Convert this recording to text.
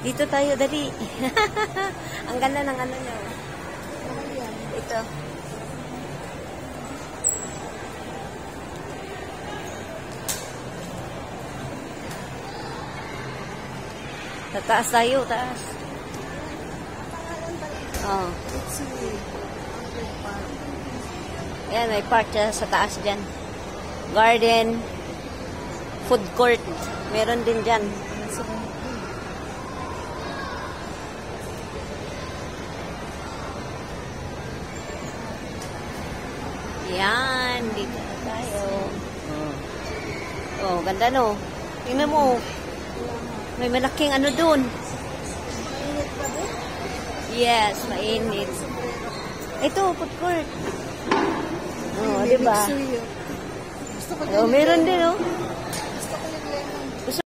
Dito tayo, dali. Ang ganda ng ano niya. Ito. Sa taas tayo, taas. Oh. Ayan, may park sa taas dyan. Garden. Food court. Meron din dyan. Yan, dito na tayo. Oh, ganda no. Tingnan mo. May malaking ano dun. Mainit pa din? Yes, mainit. Ito, food court. Oh, di ba? Gusto ko Oh, meron din oh.